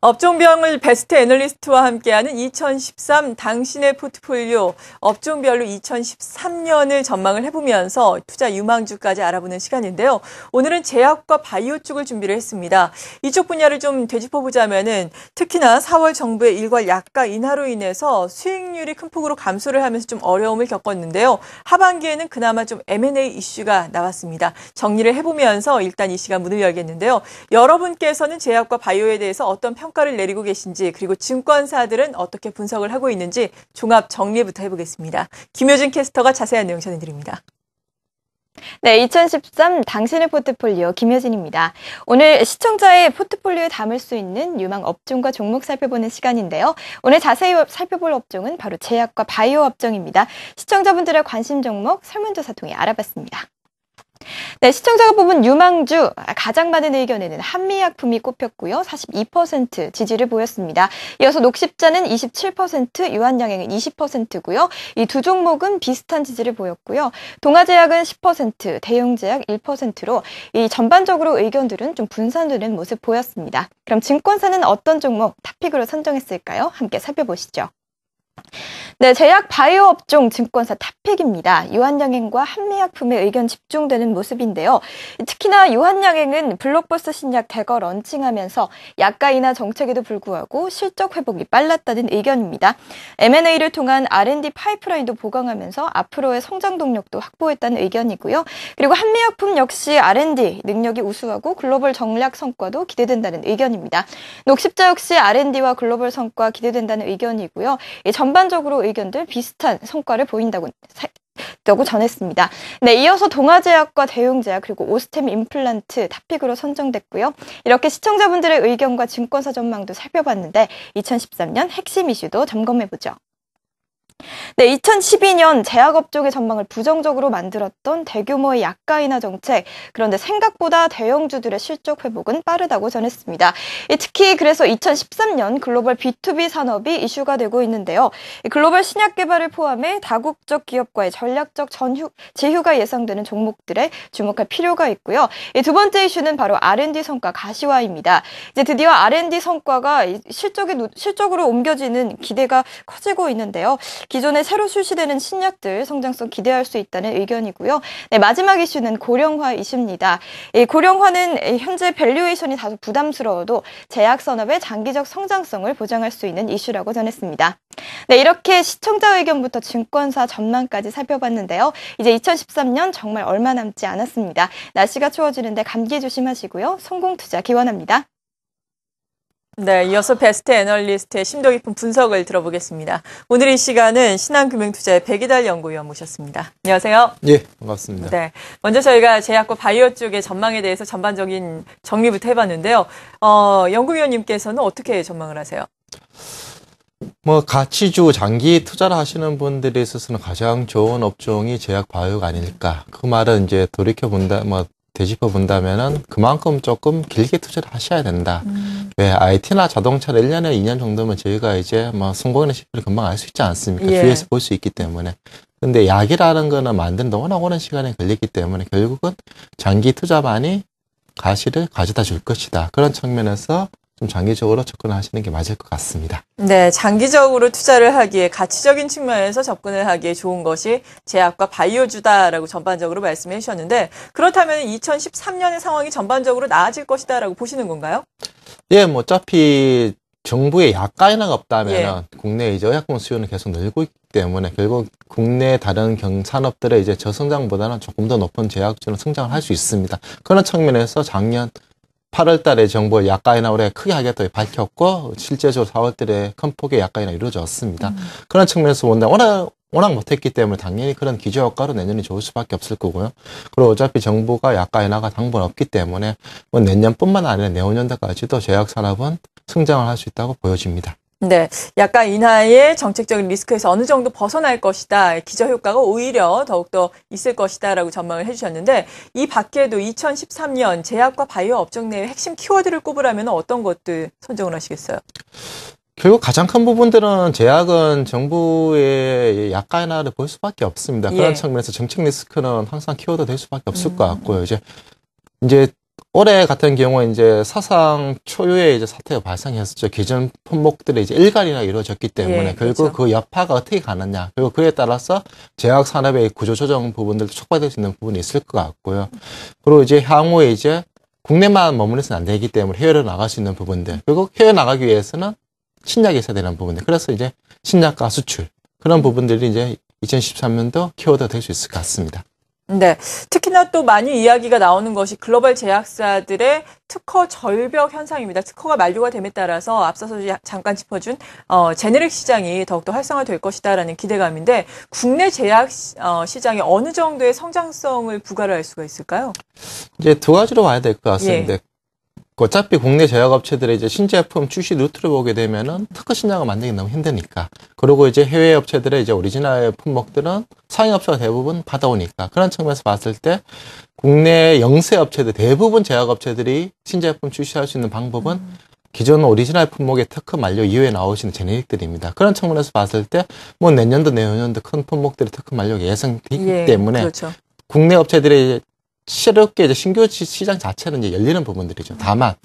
업종별 베스트 애널리스트와 함께하는 2013 당신의 포트폴리오 업종별로 2013년을 전망을 해보면서 투자 유망주까지 알아보는 시간인데요. 오늘은 제약과 바이오 쪽을 준비를 했습니다. 이쪽 분야를 좀 되짚어보자면은 특히나 4월 정부의 일괄 약가 인하로 인해서 수익률이 큰 폭으로 감소를 하면서 좀 어려움을 겪었는데요. 하반기에는 그나마 좀 M&A 이슈가 나왔습니다. 정리를 해보면서 일단 이 시간 문을 열겠는데요. 여러분께서는 제약과 바이오에 대해서 어떤 평가를 내리고 계신지, 그리고 증권사들은 어떻게 분석을 하고 있는지 종합 정리부터 해보겠습니다. 김효진 캐스터가 자세한 내용 전해드립니다. 네, 2013 당신의 포트폴리오 김효진입니다. 오늘 시청자의 포트폴리오에 담을 수 있는 유망 업종과 종목 살펴보는 시간인데요. 오늘 자세히 살펴볼 업종은 바로 제약과 바이오 업종입니다. 시청자분들의 관심 종목 설문조사 통해 알아봤습니다. 네, 시청자가 뽑은 유망주 가장 많은 의견에는 한미약품이 꼽혔고요. 42% 지지를 보였습니다. 이어서 녹십자는 27%, 유한양행은 20%고요. 이 두 종목은 비슷한 지지를 보였고요. 동아제약은 10%, 대용제약 1%로 이 전반적으로 의견들은 좀 분산되는 모습 보였습니다. 그럼 증권사는 어떤 종목 탑픽으로 선정했을까요? 함께 살펴보시죠. 네, 제약 바이오 업종 증권사 탑픽입니다. 유한양행과 한미약품의 의견 집중되는 모습인데요. 특히나 유한양행은 블록버스터 신약 대거 런칭하면서 약가 인하 정책에도 불구하고 실적 회복이 빨랐다는 의견입니다. M&A를 통한 R&D 파이프라인도 보강하면서 앞으로의 성장 동력도 확보했다는 의견이고요. 그리고 한미약품 역시 R&D 능력이 우수하고 글로벌 전략 성과도 기대된다는 의견입니다. 녹십자 역시 R&D와 글로벌 성과 기대된다는 의견이고요. 전반적으로 의견들 비슷한 성과를 보인다고 전했습니다. 네, 이어서 동아제약과 대용제약 그리고 오스템 임플란트 탑픽으로 선정됐고요. 이렇게 시청자분들의 의견과 증권사 전망도 살펴봤는데 2013년 핵심 이슈도 점검해보죠. 네, 2012년 제약업종의 전망을 부정적으로 만들었던 대규모의 약가 인하 정책. 그런데 생각보다 대형주들의 실적 회복은 빠르다고 전했습니다. 특히 그래서 2013년 글로벌 B2B 산업이 이슈가 되고 있는데요. 글로벌 신약 개발을 포함해 다국적 기업과의 전략적 제휴가 예상되는 종목들에 주목할 필요가 있고요. 두 번째 이슈는 바로 R&D 성과 가시화입니다. 이제 드디어 R&D 성과가 실적으로 옮겨지는 기대가 커지고 있는데요. 기존에 새로 출시되는 신약들 성장성 기대할 수 있다는 의견이고요. 네, 마지막 이슈는 고령화 이슈입니다. 고령화는 현재 밸류에이션이 다소 부담스러워도 제약 산업의 장기적 성장성을 보장할 수 있는 이슈라고 전했습니다. 네, 이렇게 시청자 의견부터 증권사 전망까지 살펴봤는데요. 이제 2013년 정말 얼마 남지 않았습니다. 날씨가 추워지는데 감기 조심하시고요. 성공 투자 기원합니다. 네, 이어서 베스트 애널리스트의 심도 깊은 분석을 들어보겠습니다. 오늘 이 시간은 신한금융투자의 백이달 연구위원 모셨습니다. 안녕하세요. 예, 반갑습니다. 네, 먼저 저희가 제약과 바이오 쪽의 전망에 대해서 전반적인 정리부터 해봤는데요. 연구위원님께서는 어떻게 전망을 하세요? 가치주 장기 투자를 하시는 분들에 있어서는 가장 좋은 업종이 제약 바이오가 아닐까. 그 말은 이제 되짚어 본다면은 그만큼 조금 길게 투자를 하셔야 된다. 왜 IT나 자동차를 1년에 2년 정도면 저희가 이제 성공이나 실패를 금방 알 수 있지 않습니까? 예. 주위에서 볼 수 있기 때문에. 근데 약이라는 거는 만드는데 워낙 오랜 시간이 걸리기 때문에 결국은 장기 투자만이 가시를 가져다 줄 것이다. 그런 측면에서 좀 장기적으로 접근하시는 게 맞을 것 같습니다. 네, 장기적으로 투자를 하기에 가치적인 측면에서 접근을 하기에 좋은 것이 제약과 바이오주다라고 전반적으로 말씀해 주셨는데, 그렇다면 2013년의 상황이 전반적으로 나아질 것이다라고 보시는 건가요? 예, 어차피 정부의 약가 인하가 없다면 예. 국내 이제 의약품 수요는 계속 늘고 있기 때문에 결국 국내 다른 산업들의 이제 저성장보다는 조금 더 높은 제약주는 성장을 할 수 있습니다. 그런 측면에서 작년 8월 달에 정부가 약가 인하 올해 크게 하겠다고 밝혔고 실제적으로 4월 달에 큰 폭의 약가 인하 이루어졌습니다. 그런 측면에서 본다면 워낙 못했기 때문에 당연히 그런 기저효과로 내년이 좋을 수밖에 없을 거고요. 그리고 어차피 정부가 약가 인하가 당분 없기 때문에 내년뿐만 아니라 내후년도까지도 제약 산업은 성장을 할 수 있다고 보여집니다. 네, 약간 인하의 정책적인 리스크에서 어느 정도 벗어날 것이다. 기저효과가 오히려 더욱더 있을 것이다라고 전망을 해주셨는데, 이 밖에도 2013년 제약과 바이오 업종 내의 핵심 키워드를 꼽으라면 어떤 것들 선정을 하시겠어요? 결국 가장 큰 부분들은 제약은 정부의 약가 인하를 볼 수밖에 없습니다. 그런 예. 측면에서 정책 리스크는 항상 키워드 될 수밖에 없을 것 같고요. 이제 올해 같은 경우에 이제 사상 초유의 이제 사태가 발생했었죠. 기존 품목들이 이제 일괄이나 이루어졌기 때문에 예, 결국 그렇죠. 그 여파가 어떻게 가느냐. 그리고 그에 따라서 제약 산업의 구조 조정 부분들도 촉발될 수 있는 부분이 있을 것 같고요. 그리고 이제 향후에 이제 국내만 머무르서는 안 되기 때문에 해외로 나갈 수 있는 부분들. 그리고 해외 나가기 위해서는 신약이 있어야 되는 부분들. 그래서 이제 신약과 수출. 그런 부분들이 이제 2013년도 키워드가 될 수 있을 것 같습니다. 네. 특히나 또 많이 이야기가 나오는 것이 글로벌 제약사들의 특허 절벽 현상입니다. 특허가 만료가 됨에 따라서 앞서서 잠깐 짚어준 제네릭 시장이 더욱더 활성화될 것이다라는 기대감인데 국내 제약 시장에 어느 정도의 성장성을 부과를 할 수가 있을까요? 이제 두 가지로 봐야 될 것 같습니다. 예. 어차피 국내 제약업체들의 이제 신제품 출시 루트를 보게 되면은 특허 신약을 만들기 너무 힘드니까. 그리고 이제 해외 업체들의 이제 오리지널 품목들은 상위업체가 대부분 받아오니까. 그런 측면에서 봤을 때 국내 영세 업체들, 대부분 제약업체들이 신제품 출시할 수 있는 방법은 기존 오리지널 품목의 특허 만료 이후에 나오시는 제네릭들입니다. 그런 측면에서 봤을 때 뭐 내년도, 내후년도 큰 품목들의 특허 만료가 예상되기 예, 때문에 그렇죠. 국내 업체들의 새롭게 이제 신규 시장 자체는 이제 열리는 부분들이죠. 다만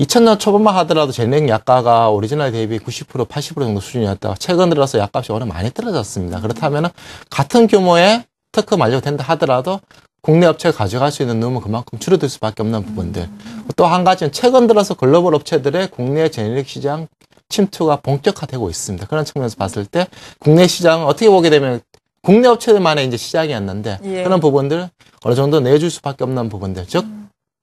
2000년 초반만 하더라도 제네릭 약가가 오리지널 대비 90%, 80% 정도 수준이었다가 최근 들어서 약값이 오늘 많이 떨어졌습니다. 그렇다면은 같은 규모의 특허 만료가 된다 하더라도 국내 업체가 가져갈 수 있는 놈은 그만큼 줄어들 수밖에 없는 부분들. 또 한 가지는 최근 들어서 글로벌 업체들의 국내 제네릭 시장 침투가 본격화되고 있습니다. 그런 측면에서 봤을 때 국내 시장은 어떻게 보게 되면 국내 업체들만의 이제 시장이었는데 예. 그런 부분들 어느 정도 내줄 수밖에 없는 부분들, 즉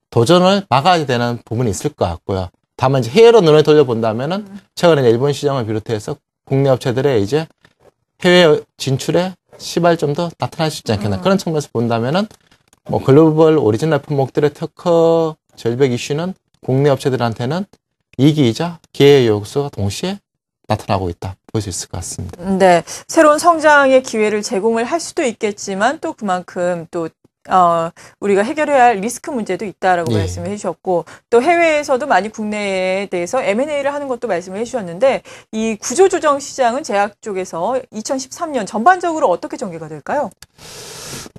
도전을 막아야 되는 부분이 있을 것 같고요. 다만 이제 해외로 눈을 돌려본다면은 최근에 일본 시장을 비롯해서 국내 업체들의 이제 해외 진출에 시발점도 나타날 수 있지 않겠나. 그런 측면에서 본다면은 뭐 글로벌 오리지널 품목들의 특허 절벽 이슈는 국내 업체들한테는 이익이자 기회의 요소가 동시에 나타나고 있다. 볼 수 있을 것 같습니다. 네. 새로운 성장의 기회를 제공을 할 수도 있겠지만 또 그만큼 또 우리가 해결해야 할 리스크 문제도 있다라고 예. 말씀을 해주셨고 또 해외에서도 많이 국내에 대해서 M&A를 하는 것도 말씀을 해주셨는데 이 구조조정 시장은 제약 쪽에서 2013년 전반적으로 어떻게 전개가 될까요?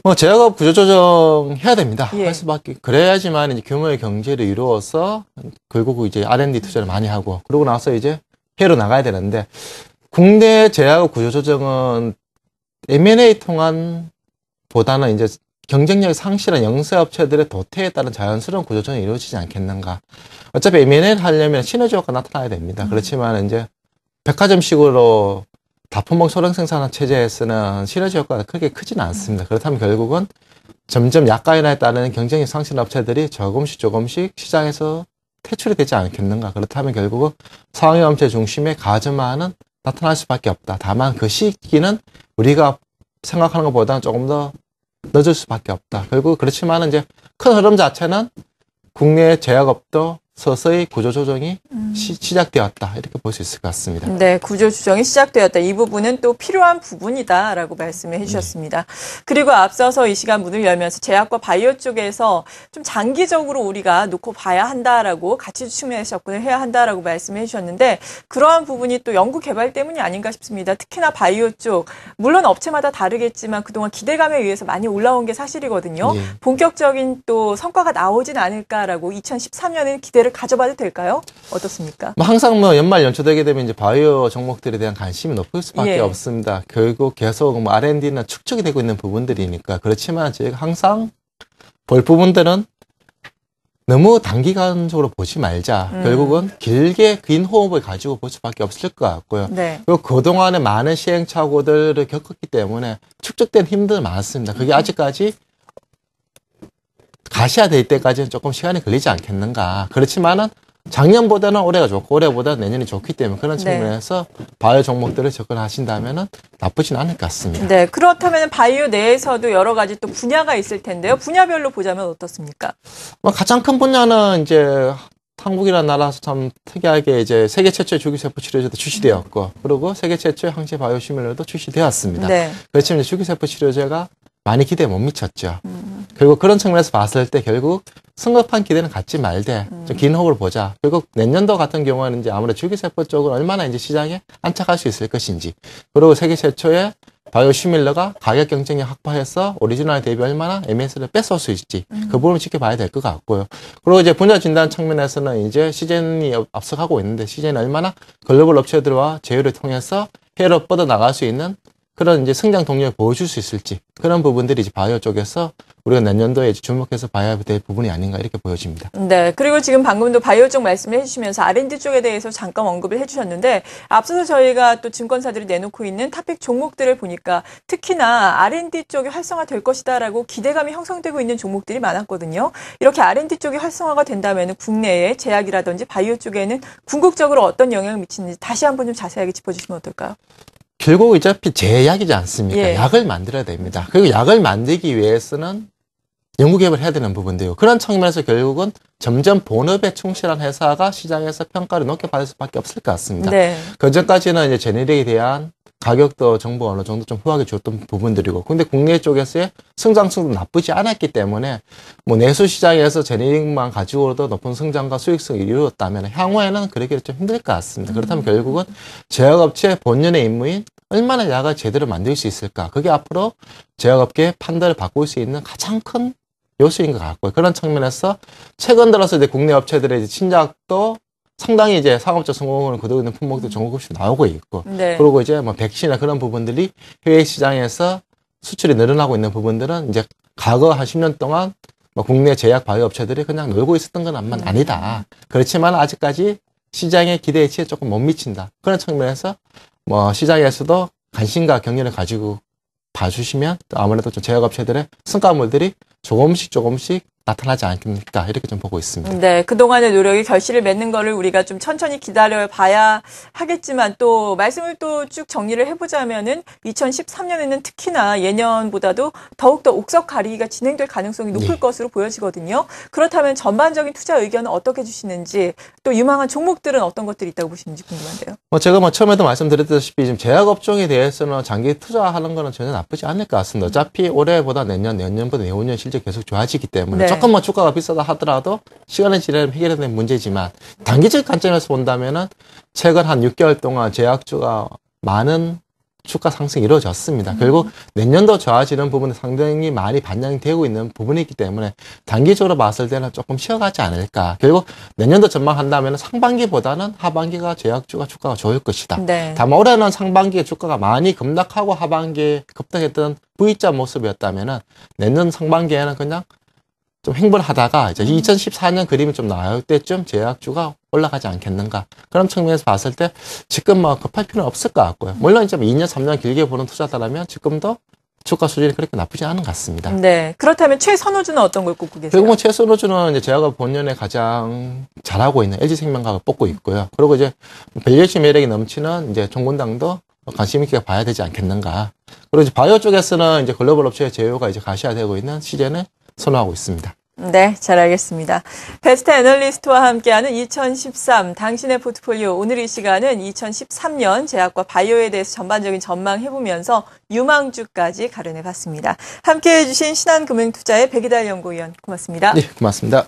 뭐 제약업 구조조정 해야 됩니다. 예. 할 수밖에. 그래야지만 이제 규모의 경제를 이루어서 결국 이제 R&D 투자를 많이 하고 그러고 나서 이제 해외로 나가야 되는데 국내 제약업 구조조정은 M&A 통한 보다는 이제 경쟁력이 상실한 영세업체들의 도태에 따른 자연스러운 구조조정이 이루어지지 않겠는가. 어차피 M&A를 하려면 시너지 효과가 나타나야 됩니다. 그렇지만 이제 백화점식으로 다품목 소량 생산한 체제에서는 시너지 효과가 크게 크지는 않습니다. 그렇다면 결국은 점점 약가인화에 따른 경쟁력 상실한 업체들이 조금씩 시장에서 퇴출이 되지 않겠는가. 그렇다면 결국은 상위 업체 중심의 가점화는 나타날 수밖에 없다. 다만 그 시기는 우리가 생각하는 것보다는 조금 더 늦을 수밖에 없다. 결국 그렇지만 이제 큰 흐름 자체는 국내 제약업도 서서히 구조조정이 시작되었다. 이렇게 볼 수 있을 것 같습니다. 네, 구조조정이 시작되었다. 이 부분은 또 필요한 부분이다라고 말씀을 해주셨습니다. 그리고 앞서서 이 시간 문을 열면서 제약과 바이오 쪽에서 좀 장기적으로 우리가 놓고 봐야 한다라고 가치 측면에서 접근을 해야 한다라고 말씀을 해주셨는데 그러한 부분이 또 연구개발 때문이 아닌가 싶습니다. 특히나 바이오 쪽 물론 업체마다 다르겠지만 그동안 기대감에 의해서 많이 올라온 게 사실이거든요. 예. 본격적인 또 성과가 나오진 않을까라고 2013년에는 기대를 가져봐도 될까요? 어떻습니까? 항상 뭐 연말 연초되게 되면 이제 바이오 종목들에 대한 관심이 높을 수밖에 예. 없습니다. 결국 계속 뭐 R&D는 축적이 되고 있는 부분들이니까. 그렇지만 저희가 항상 볼 부분들은 너무 단기간적으로 보지 말자. 결국은 길게 긴 호흡을 가지고 볼 수밖에 없을 것 같고요. 네. 그리고 그동안에 많은 시행착오들을 겪었기 때문에 축적된 힘들 많습니다. 그게 아직까지 가셔야 될 때까지는 조금 시간이 걸리지 않겠는가. 그렇지만은 작년보다는 올해가 좋고 올해보다 내년이 좋기 때문에 그런 네. 측면에서 바이오 종목들을 접근하신다면은 나쁘진 않을 것 같습니다. 네, 그렇다면 바이오 내에서도 여러 가지 또 분야가 있을 텐데요. 분야별로 보자면 어떻습니까? 뭐 가장 큰 분야는 이제 한국이라는 나라에서 참 특이하게 이제 세계 최초의 줄기세포 치료제도 출시되었고 그리고 세계 최초의 항체 바이오 시뮬러도 출시되었습니다. 네. 그렇지만 이제 줄기세포 치료제가 많이 기대에 못 미쳤죠. 결국 그런 측면에서 봤을 때 결국 성급한 기대는 갖지 말되 좀 긴 호흡을 보자. 결국 내년도 같은 경우는 이제 아무래도 줄기세포 쪽은 얼마나 이제 시장에 안착할 수 있을 것인지 그리고 세계 최초의 바이오 시밀러가 가격 경쟁력 확보해서 오리지널 대비 얼마나 MS를 뺏어올 수 있지. 그 부분을 지켜봐야 될 것 같고요. 그리고 이제 분야 진단 측면에서는 이제 시젠이 앞서가고 있는데 시젠이 얼마나 글로벌 업체들과 제휴를 통해서 해외로 뻗어나갈 수 있는 그런 이제 성장 동력을 보여줄 수 있을지 그런 부분들이 이제 바이오 쪽에서 우리가 내년도에 이제 주목해서 봐야 될 부분이 아닌가 이렇게 보여집니다. 네. 그리고 지금 방금도 바이오 쪽 말씀을 해주시면서 R&D 쪽에 대해서 잠깐 언급을 해주셨는데 앞서서 저희가 또 증권사들이 내놓고 있는 탑픽 종목들을 보니까 특히나 R&D 쪽이 활성화될 것이다라고 기대감이 형성되고 있는 종목들이 많았거든요. 이렇게 R&D 쪽이 활성화가 된다면 국내의 제약이라든지 바이오 쪽에는 궁극적으로 어떤 영향을 미치는지 다시 한번 좀 자세하게 짚어주시면 어떨까요? 결국 어차피 제약이지 않습니까? 예. 약을 만들어야 됩니다. 그리고 약을 만들기 위해서는 연구개발을 해야 되는 부분인데요. 그런 측면에서 결국은 점점 본업에 충실한 회사가 시장에서 평가를 높게 받을 수밖에 없을 것 같습니다. 네. 그전까지는 이제 제네릭에 대한 가격도 정보 어느 정도 좀 후하게 줬던 부분들이고, 근데 국내 쪽에서의 성장성도 나쁘지 않았기 때문에 뭐 내수 시장에서 제네릭만 가지고도 높은 성장과 수익성을 이루었다면 향후에는 그러기는 좀 힘들 것 같습니다. 그렇다면 결국은 제약업체 본연의 임무인 얼마나 약을 제대로 만들 수 있을까? 그게 앞으로 제약업계의 판단을 바꿀 수 있는 가장 큰 요소인 것 같고요. 그런 측면에서 최근 들어서 이제 국내 업체들의 이제 신작도 상당히 이제 상업적 성공을 거두고 있는 품목도 조금씩 나오고 있고, 네. 그리고 이제 뭐 백신이나 그런 부분들이 해외 시장에서 수출이 늘어나고 있는 부분들은 이제 과거 한 10년 동안 뭐 국내 제약 바이오 업체들이 그냥 놀고 있었던 건 아니다. 그렇지만 아직까지 시장의 기대치에 조금 못 미친다. 그런 측면에서 뭐 시장에서도 관심과 격려를 가지고 봐주시면 아무래도 좀 제약업체들의 성과물들이 조금씩 나타나지 않겠습니까? 이렇게 좀 보고 있습니다. 네, 그동안의 노력이 결실을 맺는 거를 우리가 좀 천천히 기다려 봐야 하겠지만 또 말씀을 또 쭉 정리를 해보자면은 2013년에는 특히나 예년보다도 더욱더 옥석 가리기가 진행될 가능성이 높을 네. 것으로 보여지거든요. 그렇다면 전반적인 투자 의견은 어떻게 주시는지 또 유망한 종목들은 어떤 것들이 있다고 보시는지 궁금한데요. 제가 처음에도 말씀드렸다시피 지금 제약업종에 대해서는 장기 투자하는 거는 전혀 나쁘지 않을 것 같습니다. 어차피 올해보다 내년보다 내후년 실적 계속 좋아지기 때문에 네. 조금만 주가가 비싸다 하더라도 시간이 지나면 해결되는 문제지만 단기적 관점에서 본다면은 최근 한 6개월 동안 제약주가 많은 주가 상승이 이루어졌습니다. 결국 내년도 좋아지는 부분은 상당히 많이 반영이 되고 있는 부분이기 때문에 단기적으로 봤을 때는 조금 쉬어가지 않을까. 결국 내년도 전망한다면 상반기보다는 하반기가 제약주가 주가가 좋을 것이다. 네. 다만 올해는 상반기에 주가가 많이 급락하고 하반기에 급등했던 V자 모습이었다면은 내년 상반기에는 그냥 좀 횡보하다가 이제 2014년 그림이 좀 나올 때쯤 제약주가 올라가지 않겠는가. 그런 측면에서 봤을 때 지금 뭐 급할 필요는 없을 것 같고요. 물론 이제 2년, 3년 길게 보는 투자다라면 지금도 주가 수준이 그렇게 나쁘지 않은 것 같습니다. 네. 그렇다면 최선호주는 어떤 걸 꼽고 계세요? 결국은 최선호주는 이제 제약업 본연에 가장 잘하고 있는 LG생명과를 뽑고 있고요. 그리고 이제 밸류에이션 매력이 넘치는 이제 종군당도 관심 있게 봐야 되지 않겠는가. 그리고 이제 바이오 쪽에서는 이제 글로벌 업체의 제휴가 이제 가시화되고 있는 시즌을 선호하고 있습니다. 네, 잘 알겠습니다. 베스트 애널리스트와 함께하는 2013 당신의 포트폴리오. 오늘 이 시간은 2013년 제약과 바이오에 대해서 전반적인 전망해보면서 유망주까지 가려내봤습니다. 함께해 주신 신한금융투자의 백이달 연구위원 고맙습니다. 네, 고맙습니다.